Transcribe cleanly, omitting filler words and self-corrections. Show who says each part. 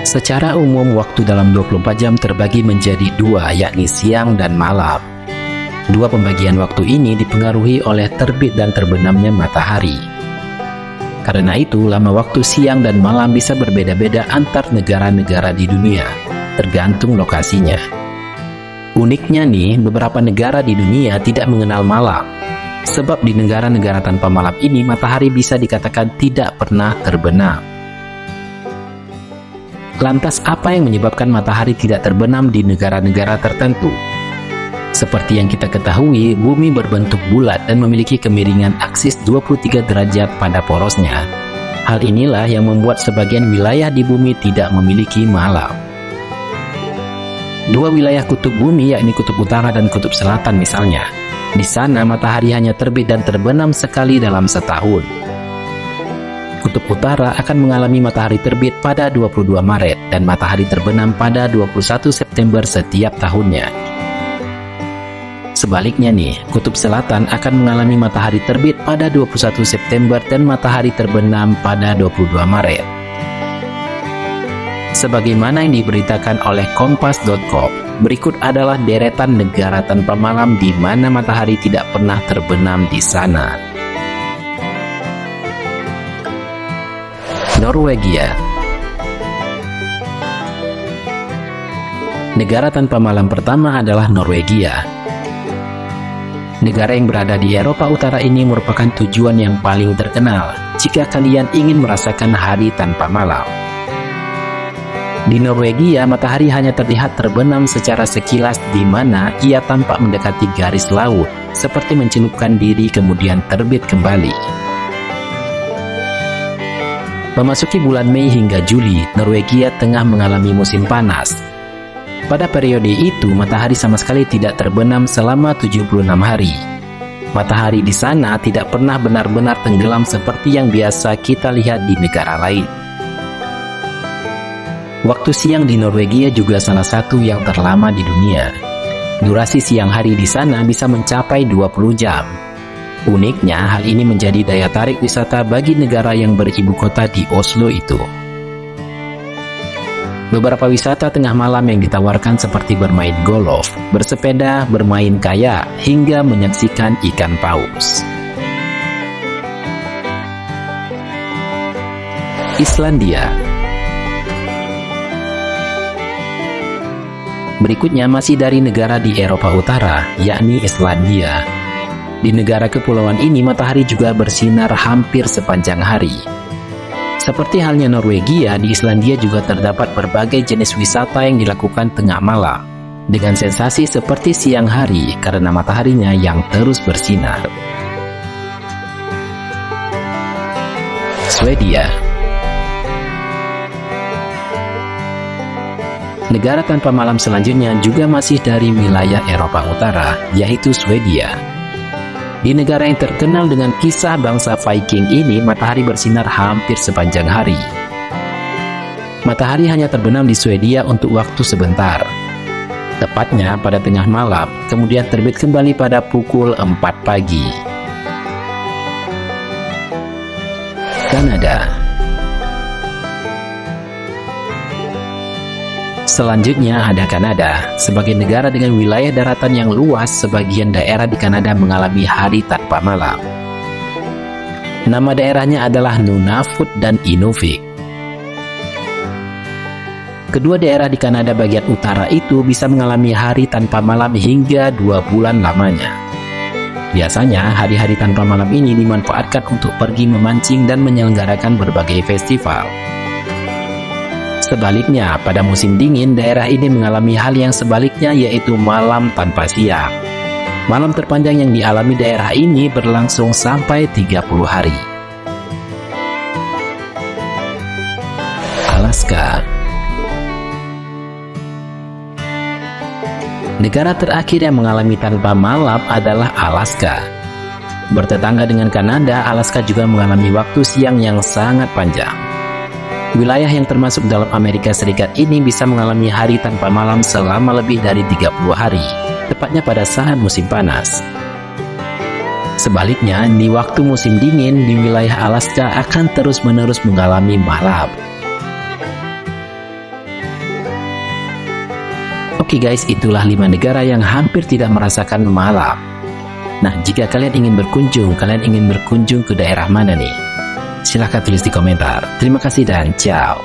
Speaker 1: Secara umum, waktu dalam 24 jam terbagi menjadi dua, yakni siang dan malam. Dua pembagian waktu ini dipengaruhi oleh terbit dan terbenamnya matahari. Karena itu, lama waktu siang dan malam bisa berbeda-beda antar negara-negara di dunia, tergantung lokasinya. Uniknya nih, beberapa negara di dunia tidak mengenal malam. Sebab di negara-negara tanpa malam ini, matahari bisa dikatakan tidak pernah terbenam. Lantas apa yang menyebabkan matahari tidak terbenam di negara-negara tertentu? Seperti yang kita ketahui, bumi berbentuk bulat dan memiliki kemiringan aksis 23 derajat pada porosnya. Hal inilah yang membuat sebagian wilayah di bumi tidak memiliki malam. Dua wilayah kutub bumi, yakni kutub utara dan kutub selatan misalnya. Di sana matahari hanya terbit dan terbenam sekali dalam setahun. Kutub utara akan mengalami matahari terbit pada 22 Maret dan matahari terbenam pada 21 September setiap tahunnya. Sebaliknya nih, kutub selatan akan mengalami matahari terbit pada 21 September dan matahari terbenam pada 22 Maret. Sebagaimana yang diberitakan oleh Kompas.com, berikut adalah deretan negara tanpa malam di mana matahari tidak pernah terbenam di sana. Norwegia. Negara tanpa malam pertama adalah Norwegia. Negara yang berada di Eropa Utara ini merupakan tujuan yang paling terkenal jika kalian ingin merasakan hari tanpa malam. Di Norwegia, matahari hanya terlihat terbenam secara sekilas di mana ia tampak mendekati garis laut, seperti mencelupkan diri kemudian terbit kembali. Memasuki bulan Mei hingga Juli, Norwegia tengah mengalami musim panas. Pada periode itu, matahari sama sekali tidak terbenam selama 76 hari. Matahari di sana tidak pernah benar-benar tenggelam seperti yang biasa kita lihat di negara lain. Waktu siang di Norwegia juga salah satu yang terlama di dunia. Durasi siang hari di sana bisa mencapai 20 jam. Uniknya, hal ini menjadi daya tarik wisata bagi negara yang beribu kota di Oslo itu. Beberapa wisata tengah malam yang ditawarkan seperti bermain golf, bersepeda, bermain kayak, hingga menyaksikan ikan paus. Islandia. Berikutnya masih dari negara di Eropa Utara, yakni Islandia. Di negara kepulauan ini, matahari juga bersinar hampir sepanjang hari. Seperti halnya Norwegia, di Islandia juga terdapat berbagai jenis wisata yang dilakukan tengah malam, dengan sensasi seperti siang hari karena mataharinya yang terus bersinar. Swedia. Negara tanpa malam selanjutnya juga masih dari wilayah Eropa Utara, yaitu Swedia. Di negara yang terkenal dengan kisah bangsa Viking ini, matahari bersinar hampir sepanjang hari. Matahari hanya terbenam di Swedia untuk waktu sebentar. Tepatnya pada tengah malam, kemudian terbit kembali pada pukul 4 pagi. Kanada. Selanjutnya ada Kanada. Sebagai negara dengan wilayah daratan yang luas, sebagian daerah di Kanada mengalami hari tanpa malam. Nama daerahnya adalah Nunavut dan Inuvik. Kedua daerah di Kanada bagian utara itu bisa mengalami hari tanpa malam hingga 2 bulan lamanya. Biasanya, hari-hari tanpa malam ini dimanfaatkan untuk pergi memancing dan menyelenggarakan berbagai festival. Sebaliknya, pada musim dingin, daerah ini mengalami hal yang sebaliknya, yaitu malam tanpa siang. Malam terpanjang yang dialami daerah ini berlangsung sampai 30 hari. Alaska. Negara terakhir yang mengalami tanpa malam adalah Alaska. Bertetangga dengan Kanada, Alaska juga mengalami waktu siang yang sangat panjang. Wilayah yang termasuk dalam Amerika Serikat ini bisa mengalami hari tanpa malam selama lebih dari 30 hari, tepatnya pada saat musim panas. Sebaliknya, di waktu musim dingin, di wilayah Alaska akan terus-menerus mengalami malam. Oke guys, itulah 5 negara yang hampir tidak merasakan malam. Nah, jika kalian ingin berkunjung ke daerah mana nih? Silahkan tulis di komentar. Terima kasih dan ciao.